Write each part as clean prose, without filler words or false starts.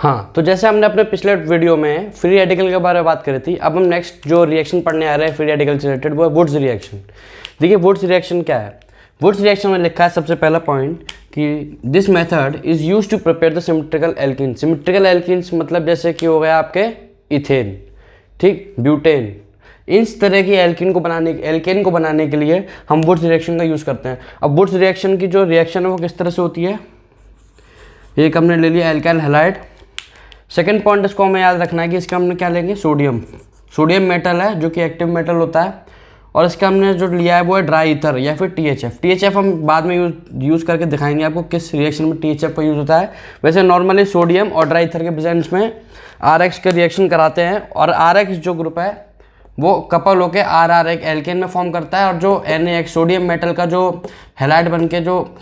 हाँ, तो जैसे हमने अपने पिछले वीडियो में फ्री रेडिकल के बारे में बात करी थी, अब हम नेक्स्ट जो रिएक्शन पढ़ने आ रहे हैं फ्री रेडिकल से रिलेटेड वो है वुड्स रिएक्शन। देखिए वुड्स रिएक्शन क्या है। वुड्स रिएक्शन में लिखा है सबसे पहला पॉइंट कि this method is use to prepare the symmetrical alkene. Symmetrical alkenes मतलब जैसे कि हो गया आपके इथेन, ठीक, ब्यूटेन, इस तरह की एल्कीन को बनाने के लिए हम वुड्स रिएक्शन का यूज़ करते हैं। अब वुड्स रिएक्शन की जो रिएक्शन है वो किस तरह से होती है, एक हमने ले लिया एल्काइल हैलाइड। सेकेंड पॉइंट इसको हमें याद रखना है कि इसका हमने क्या लेंगे, सोडियम। सोडियम मेटल है जो कि एक्टिव मेटल होता है, और इसका हमने जो लिया है वो है ड्राई ईथर या फिर THF। THF हम बाद में यूज़ करके दिखाएंगे आपको किस रिएक्शन में THF का यूज़ होता है। वैसे नॉर्मली सोडियम और ड्राई ईथर के प्रेजेंस में RX का रिएक्शन कराते हैं, और RX जो ग्रुप है वो कपल होकर RR एक एल्केन में फॉर्म करता है, और जो Na सोडियम मेटल का जो हैलाइड बन के जो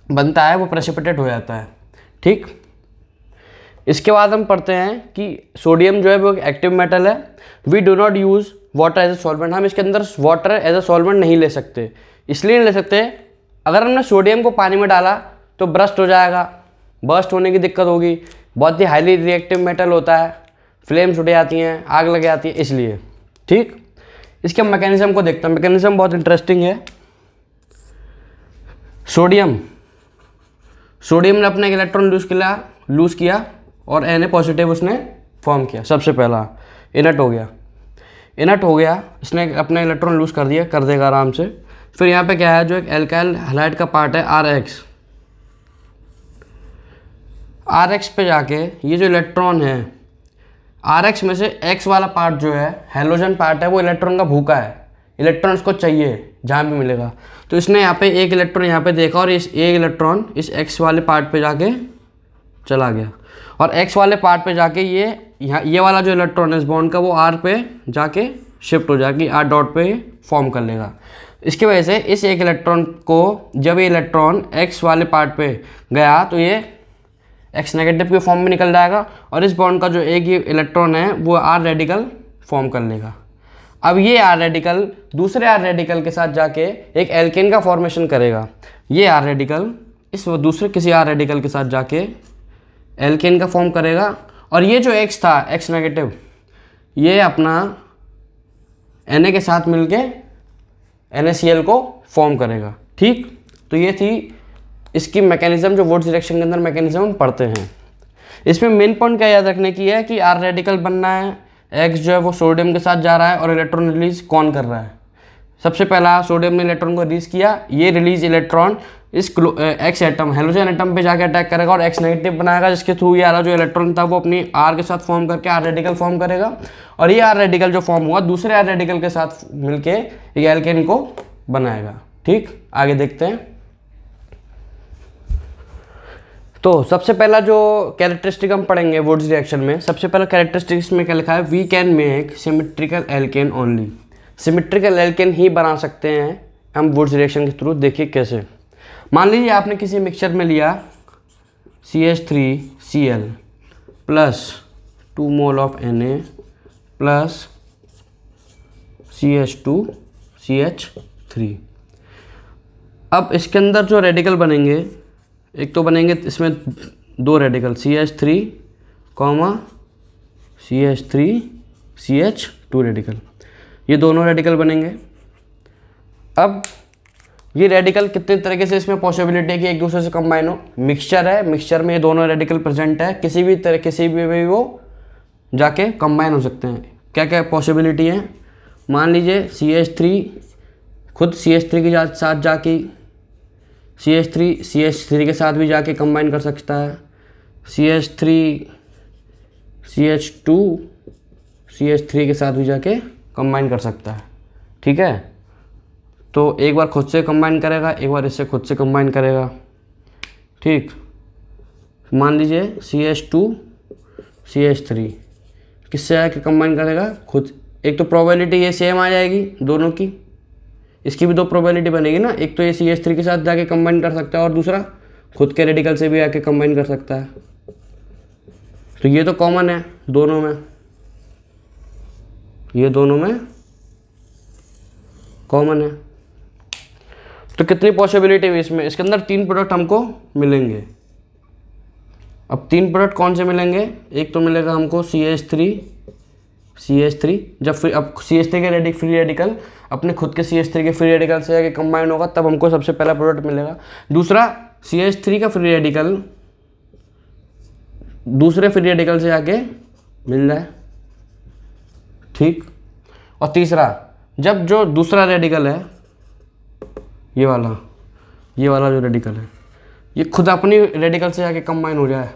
बनता है वो प्रेसिपिटेट हो जाता है, ठीक। इसके बाद हम पढ़ते हैं कि सोडियम जो है वो एक एक्टिव मेटल है। We do not use water as a solvent. हम इसके अंदर वाटर एज ए सॉल्वेंट नहीं ले सकते, इसलिए नहीं ले सकते, अगर हमने सोडियम को पानी में डाला तो ब्रस्ट हो जाएगा, बर्स्ट होने की दिक्कत होगी, बहुत ही हाईली रिएक्टिव मेटल होता है, फ्लेम्स उठ जाती हैं, आग लग जाती है, इसलिए, ठीक। इसके मैकेनिज्म को देखते हैं। मैकेनिज्म बहुत इंटरेस्टिंग है। सोडियम ने अपना एक इलेक्ट्रॉन लूज़ किया और Na पॉजिटिव उसने फॉर्म किया। सबसे पहला इनट हो गया, इसने अपना इलेक्ट्रॉन लूज़ कर देगा आराम से। फिर यहाँ पे क्या है, जो एक एल्काइल हैलाइड का पार्ट है RX पे जाके ये जो इलेक्ट्रॉन है RX में से X वाला पार्ट जो है हैलोजन पार्ट है, वो इलेक्ट्रॉन का भूखा है, इलेक्ट्रॉन इसको चाहिए जहाँ भी मिलेगा। तो इसने यहाँ पे एक इलेक्ट्रॉन यहाँ पे देखा और इस एक इलेक्ट्रॉन इस X वाले पार्ट पे जाके चला गया, और X वाले पार्ट पे जाके ये वाला जो इलेक्ट्रॉन है इस बॉन्ड का वो R पे जाके शिफ्ट हो जाएगी, R डॉट पे फॉर्म कर लेगा। इसकी वजह से इस एक इलेक्ट्रॉन को जब ये इलेक्ट्रॉन X वाले पार्ट पे गया तो ये X नेगेटिव के फॉर्म में निकल जाएगा, और इस बॉन्ड का जो एक ये इलेक्ट्रॉन है वो R रेडिकल फॉर्म कर लेगा। अब ये R रेडिकल दूसरे R रेडिकल के साथ जाके एक एल्केन का फॉर्मेशन करेगा। ये R रेडिकल इस दूसरे किसी R रेडिकल के साथ जाके एल्केन का फॉर्म करेगा, और ये जो X था X नेगेटिव ये अपना Na के साथ मिलके NaCl को फॉर्म करेगा, ठीक। तो ये थी इसकी मैकेनिज्म, जो वुड्स रिएक्शन के अंदर मैकेनिज्म हम पढ़ते हैं। इसमें मेन पॉइंट क्या याद रखने की है कि R रेडिकल बनना है, X जो है वो सोडियम के साथ जा रहा है और इलेक्ट्रॉन रिलीज कौन कर रहा है। सबसे पहला सोडियम ने इलेक्ट्रॉन को रिलीज किया, ये रिलीज इलेक्ट्रॉन इस X एटम हेलोजन एटम पे जाके अटैक करेगा और X नेगेटिव बनाएगा, जिसके थ्रू ये वाला जो इलेक्ट्रॉन था वो अपनी R के साथ फॉर्म करके R रेडिकल फॉर्म करेगा, और ये R रेडिकल जो फॉर्म हुआ दूसरे R रेडिकल के साथ मिलके एक एल्केन को बनाएगा, ठीक। आगे देखते हैं। तो सबसे पहला जो कैरेक्टरिस्टिक हम पढ़ेंगे वुड्स रिएक्शन में, सबसे पहला कैरेक्टरिस्टिक्स में क्या लिखा है, we can make symmetrical alkene only. Symmetrical alkene ही बना सकते हैं हम वुड्स रिएक्शन के थ्रू। देखिए कैसे। मान लीजिए आपने किसी मिक्सचर में लिया CH3Cl plus 2 mole of Na plus CH2CH3। अब इसके अंदर जो रेडिकल बनेंगे, एक तो बनेंगे इसमें दो रेडिकल CH3 CH2 रेडिकल, ये दोनों रेडिकल बनेंगे। अब ये रेडिकल कितने तरीके से इसमें पॉसिबिलिटी है कि एक दूसरे से कंबाइन हो। मिक्सचर है, मिक्सचर में ये दोनों रेडिकल प्रेजेंट है, किसी भी वो जाके कंबाइन हो सकते हैं। क्या क्या पॉसिबिलिटी है, मान लीजिए CH3 खुद CH3 के साथ जाके CH3 के साथ भी जाके कंबाइन कर सकता है, CH3 CH2 CH3 के साथ भी जाके कंबाइन कर सकता है, ठीक है। तो एक बार खुद से कंबाइन करेगा, एक बार इससे खुद से कंबाइन करेगा, ठीक। मान लीजिए CH2 CH3 किससे आके कंबाइन करेगा, खुद। एक तो प्रोबेबिलिटी ये सेम आ जाएगी दोनों की, इसकी भी दो प्रोबेबिलिटी बनेगी ना, एक तो ये CH3 के साथ जाके कंबाइन कर सकता है और दूसरा खुद के रेडिकल से भी आके कंबाइन कर सकता है। तो ये तो कॉमन है दोनों में, ये दोनों में कॉमन है। तो कितनी पॉसिबिलिटी है इसमें, इसके अंदर 3 प्रोडक्ट हमको मिलेंगे। अब 3 प्रोडक्ट कौन से मिलेंगे, एक तो मिलेगा हमको CH3 जब फिर अब CH3 के फ्री रेडिकल अपने खुद के CH3 के फ्री रेडिकल से आके कंबाइन होगा तब हमको सबसे पहला प्रोडक्ट मिलेगा। दूसरा CH3 का फ्री रेडिकल दूसरे फ्री रेडिकल से आके मिल जाए, ठीक। और तीसरा जब जो दूसरा रेडिकल है ये वाला जो रेडिकल है ये खुद अपनी रेडिकल से आके कंबाइन हो जाए।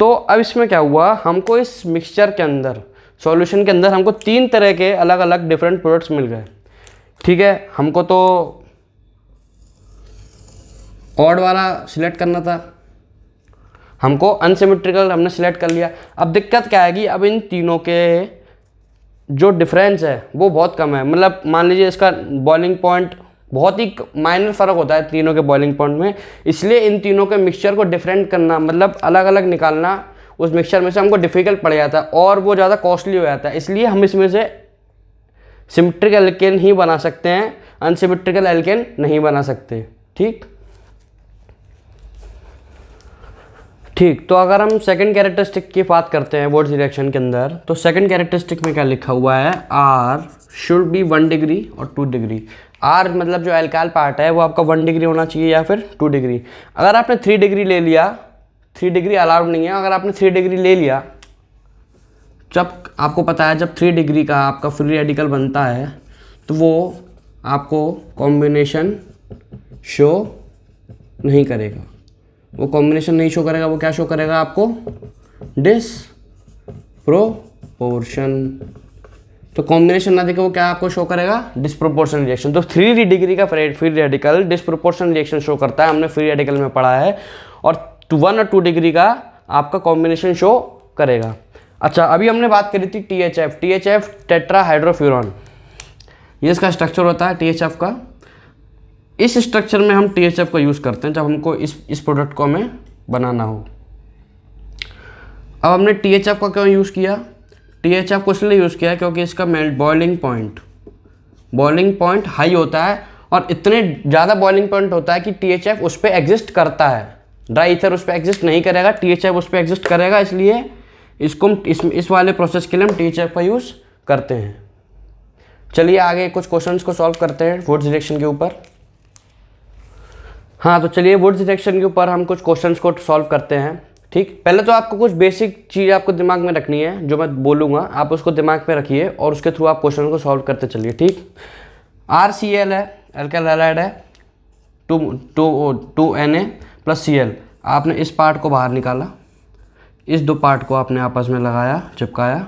तो अब इसमें क्या हुआ, हमको इस मिक्सचर के अंदर सॉल्यूशन के अंदर हमको 3 तरह के अलग अलग डिफरेंट प्रोडक्ट्स मिल गए, ठीक है। हमको तो ऑड वाला सिलेक्ट करना था, हमको अनसिमेट्रिकल हमने सिलेक्ट कर लिया। अब दिक्कत क्या आएगी, अब इन तीनों के जो डिफरेंस है वो बहुत कम है। मतलब मान लीजिए इसका बॉइलिंग पॉइंट बहुत ही माइनर फ़र्क होता है तीनों के बॉइलिंग पॉइंट में, इसलिए इन तीनों के मिक्सचर को डिफरेंट करना मतलब अलग अलग निकालना उस मिक्सचर में से हमको डिफ़िकल्ट पड़ जाता है और वो ज़्यादा कॉस्टली हो जाता है। इसलिए हम इसमें से सिमेट्रिकल एल्केन ही बना सकते हैं, अनसिमेट्रिकल एल्केन नहीं बना सकते, ठीक। तो अगर हम सेकंड कैरेक्टरिस्टिक की बात करते हैं वुड्स रिएक्शन के अंदर, तो सेकंड कैरेक्टरिस्टिक में क्या लिखा हुआ है, R शुड बी 1 डिग्री और 2 डिग्री। R मतलब जो एल्काइल पार्ट है वो आपका 1 डिग्री होना चाहिए या फिर 2 डिग्री। अगर आपने 3 डिग्री ले लिया, 3 डिग्री अलाउड नहीं है, अगर आपने 3 डिग्री ले लिया, जब आपको पता है जब 3 डिग्री का आपका फ्री रेडिकल बनता है तो वो आपको कॉम्बिनेशन शो नहीं करेगा। वो कॉम्बिनेशन नहीं शो करेगा, वो क्या शो करेगा आपको, डिसप्रोपोर्शन। तो कॉम्बिनेशन ना देखे वो क्या आपको शो करेगा, डिसप्रोपोर्शन रिएक्शन। तो 3 डिग्री का free radical disproportion reaction show करता है, हमने फ्री रेडिकल में पढ़ा है। और 1 और 2 डिग्री का आपका कॉम्बिनेशन शो करेगा। अच्छा, अभी हमने बात करी थी THF टेट्राहाइड्रोफ्यूरॉन, ये इसका स्ट्रक्चर होता है THF का। इस स्ट्रक्चर में हम THF का यूज़ करते हैं जब हमको इस प्रोडक्ट को हमें बनाना हो। अब हमने THF का क्यों यूज़ किया, THF को इसलिए यूज़ किया क्योंकि इसका बॉइलिंग पॉइंट हाई होता है और इतने ज़्यादा बॉइलिंग पॉइंट होता है कि THF उस पर एग्जिस्ट करता है, ड्राई ईथर उस पर एग्जिस्ट नहीं करेगा, THF उस पर एग्जिस्ट करेगा। इसलिए इसको इस वाले प्रोसेस के लिए हम THF का यूज़ करते हैं। चलिए आगे कुछ क्वेश्चंस को सॉल्व करते हैं वुड्स रिएक्शन के ऊपर। हाँ, तो चलिए वुड्स रिएक्शन के ऊपर हम कुछ क्वेश्चंस को सॉल्व करते हैं, ठीक। पहले तो आपको कुछ बेसिक चीज़ आपको दिमाग में रखनी है, जो मैं बोलूँगा आप उसको दिमाग में रखिए और उसके थ्रू आप क्वेश्चन को सॉल्व करते चलिए, ठीक। RCl है, अल्काइल हैलाइड है, 2Na + Cl। आपने इस पार्ट को बाहर निकाला, इस 2 पार्ट को आपने आपस में लगाया, चिपकाया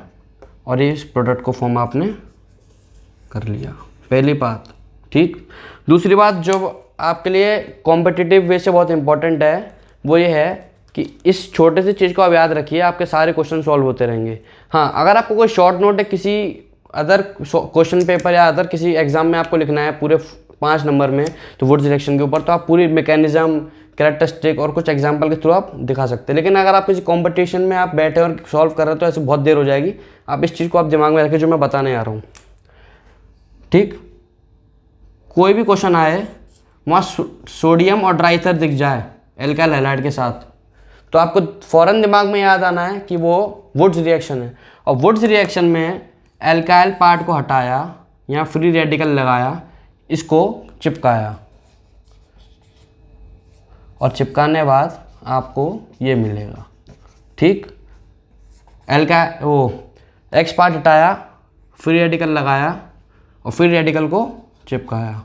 और इस प्रोडक्ट को फॉर्म आपने कर लिया, पहली बात, ठीक। दूसरी बात जो आपके लिए कॉम्पिटिटिव वे से बहुत इंपॉर्टेंट है वो ये है कि इस छोटे सी चीज़ को आप याद रखिए, आपके सारे क्वेश्चन सॉल्व होते रहेंगे। हाँ, अगर आपको कोई शॉर्ट नोट है किसी अदर क्वेश्चन पेपर या अदर किसी एग्जाम में आपको लिखना है पूरे 5 नंबर में तो वुड्स रिएक्शन के ऊपर, तो आप पूरी मैकेनिज्म, कैरेक्टरिस्टिक और कुछ एग्जाम्पल के थ्रू आप दिखा सकते हैं। लेकिन अगर आप किसी कॉम्पिटिशन में आप बैठे और सॉल्व कर रहे हो तो ऐसे बहुत देर हो जाएगी। आप इस चीज़ को आप दिमाग में रखें जो मैं बताने आ रहा हूँ, ठीक। कोई भी क्वेश्चन आए वहाँ सोडियम और ड्राई ईथर दिख जाए एल्काइल हैलाइड के साथ, तो आपको फ़ौरन दिमाग में याद आना है कि वो वुड्स रिएक्शन है। और वुड्स रिएक्शन में एल्काइल पार्ट को हटाया, यहाँ फ्री रेडिकल लगाया, इसको चिपकाया और चिपकाने के बाद आपको ये मिलेगा, ठीक। एक्स पार्ट हटाया, फ्री रेडिकल लगाया और फ्री रेडिकल को चिपकाया।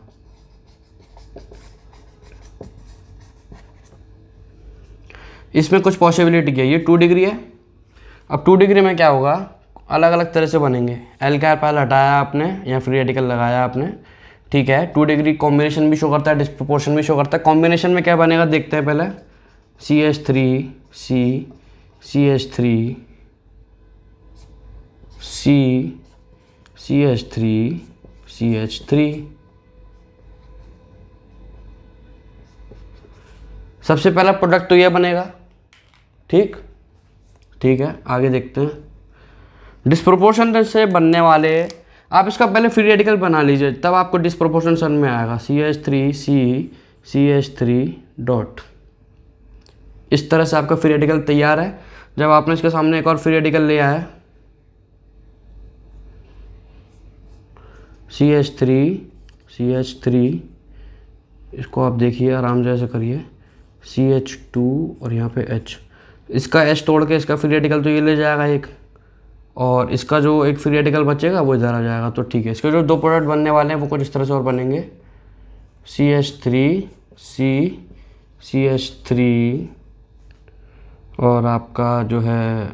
इसमें कुछ पॉसिबिलिटी है, ये 2 डिग्री है। अब 2 डिग्री में क्या होगा, अलग अलग तरह से बनेंगे। एल्काइल पहले हटाया आपने या फ्री रेडिकल लगाया आपने, ठीक है। 2 डिग्री कॉम्बिनेशन भी शो करता है, डिस्प्रोपोर्शन भी शो करता है। कॉम्बिनेशन में क्या बनेगा देखते हैं पहले, CH3 C CH3 C CH3 CH3। सबसे पहला प्रोडक्ट तो यह बनेगा, ठीक है। आगे देखते हैं डिस्प्रोपोर्शन से बनने वाले आप इसका पहले फ्री रेडिकल बना लीजिए, तब आपको डिस्प्रोपोर्शन समझ में आएगा। CH3 डॉट, इस तरह से आपका फ्री रेडिकल तैयार है। जब आपने इसके सामने एक और फ्री रेडिकल लिया है, CH3, इसको आप देखिए आराम से ऐसे करिए, CH2 और यहाँ पे H, इसका H तोड़ के इसका फ्री रेडिकल तो ये ले जाएगा एक, और इसका जो एक फ्री रेडिकल बचेगा वो इधर आ जाएगा। तो ठीक है, इसके जो 2 प्रोडक्ट बनने वाले हैं वो कुछ इस तरह से और बनेंगे, CH3 और आपका जो है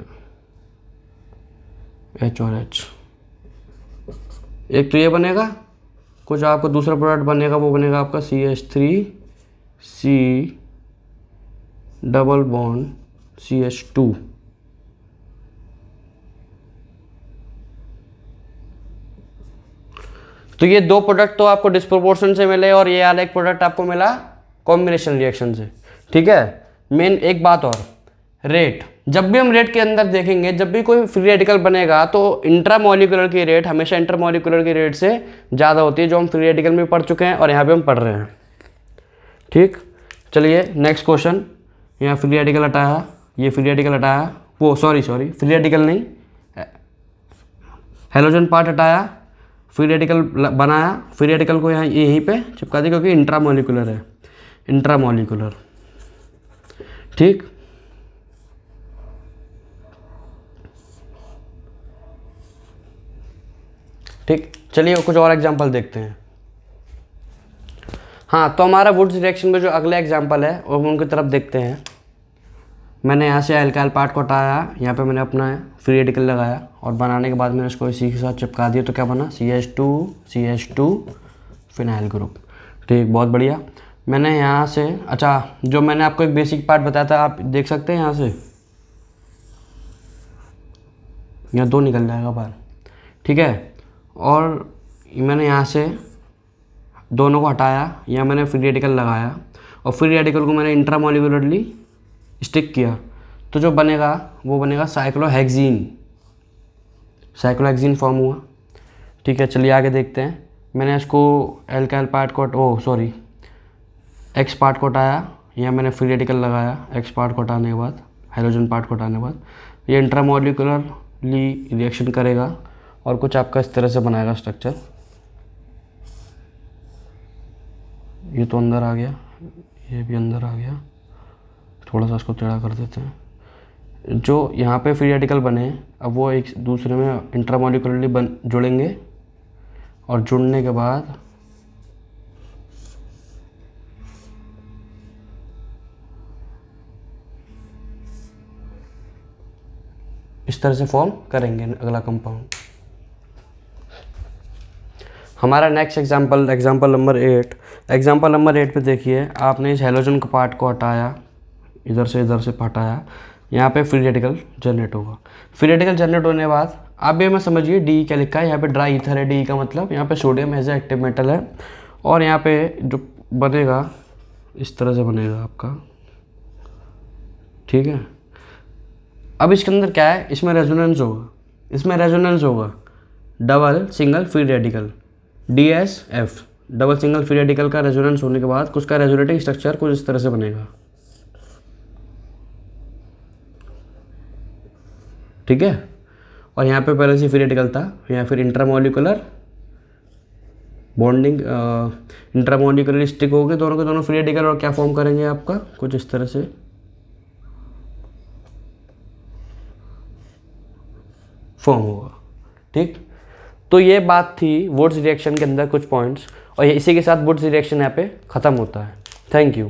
H और H, एक तो ये बनेगा, कुछ आपको दूसरा प्रोडक्ट बनेगा वो बनेगा आपका CH3C डबल बॉन्ड CH2। तो ये 2 प्रोडक्ट तो आपको डिस्प्रोपोर्शन से मिले और ये वाला एक प्रोडक्ट आपको मिला कॉम्बिनेशन रिएक्शन से। ठीक है, मेन एक बात और, रेट। जब भी हम रेट के अंदर देखेंगे, जब भी कोई फ्री रेडिकल बनेगा तो इंट्रामोलिकुलर की रेट हमेशा इंटरमोलिकुलर की रेट से ज़्यादा होती है, जो हम फ्री रेडिकल में पढ़ चुके हैं और यहाँ पे हम पढ़ रहे हैं। ठीक, चलिए नेक्स्ट क्वेश्चन। यहाँ फ्री रेडिकल हटाया, ये फ्री रेडिकल हटाया, वो सॉरी फ्री रेडिकल नहीं, हेलोजन पार्ट हटाया, फ्री रेडिकल बनाया, फ्री रेडिकल को यहाँ यहीं पे चिपका दिया क्योंकि इंट्रामोलिकुलर है, इंट्रामोलिकुलर। ठीक, ठीक, चलिए कुछ और एग्जांपल देखते हैं। हाँ, तो हमारा वुड्स रिएक्शन में जो अगला एग्जांपल है वो हम उनकी तरफ देखते हैं। मैंने यहाँ से अल्काइल पार्ट को हटाया, यहाँ पे मैंने अपना फ्री रेडिकल लगाया और बनाने के बाद मैंने उसको इसी के साथ चिपका दिया, तो क्या बना, CH2 फिनाइल ग्रुप। ठीक, बहुत बढ़िया। मैंने यहाँ से, अच्छा जो मैंने आपको एक बेसिक पार्ट बताया था, आप देख सकते हैं यहाँ से, यहाँ 2 निकल जाएगा बाहर। ठीक है, और मैंने यहाँ से दोनों को हटाया, यहाँ मैंने फ्री रेडिकल लगाया और फ्री रेडिकल को मैंने इंट्रामोलिकुलरली स्टिक किया, तो जो बनेगा वो बनेगा साइक्लोहेक्सीन फॉर्म हुआ। ठीक है, चलिए आगे देखते हैं। मैंने इसको एल्काइल पार्ट को X पार्ट को हटाया, यहाँ मैंने फ्री रेडिकल लगाया, X पार्ट को हटाने के बाद, हाइड्रोजन पार्ट को हटाने के बाद ये इंट्रामोलिकुलरली रिएक्शन करेगा और कुछ आपका इस तरह से बनाएगा स्ट्रक्चर। ये तो अंदर आ गया, ये भी अंदर आ गया, थोड़ा सा इसको टेढ़ा कर देते हैं। जो यहाँ पे फ्री रेडिकल बने अब वो एक दूसरे में इंट्रामोलिकुलरली जुड़ेंगे और जुड़ने के बाद इस तरह से फॉर्म करेंगे अगला कंपाउंड। हमारा next example number 8। Example number 8 पे देखिए, आपने इस हेलोजन के पार्ट को हटाया, इधर से हटाया, यहाँ पे फ्री रेडिकल जनरेट होगा। फ्री रेडिकल जनरेट होने के बाद आप भी हमें समझिए डी क्या लिखा है, यहाँ पे ड्राई ईथर है, डी का मतलब यहाँ पे sodium as a active metal है, और यहाँ पे जो बनेगा इस तरह से बनेगा आपका। ठीक है, अब इसके अंदर क्या है, इसमें रेजोनेंस होगा, double single free radical DSF, double single free radical का रेजोनेंस होने के बाद उसका रेजोनेटिंग स्ट्रक्चर कुछ इस तरह से बनेगा। ठीक है, और यहाँ पे पहले से फ्री रेडिकल था, यहाँ फिर इंट्रामोलिकुलर बॉन्डिंग, इंट्रामोलिकुलर स्टिक हो गए दोनों के दोनों फ्री रेडिकल, और क्या फॉर्म करेंगे आपका कुछ इस तरह से फॉर्म होगा। ठीक, तो ये बात थी वुड्स रिएक्शन के अंदर कुछ पॉइंट्स, और इसी के साथ वुड्स रिएक्शन यहाँ पे ख़त्म होता है। Thank you.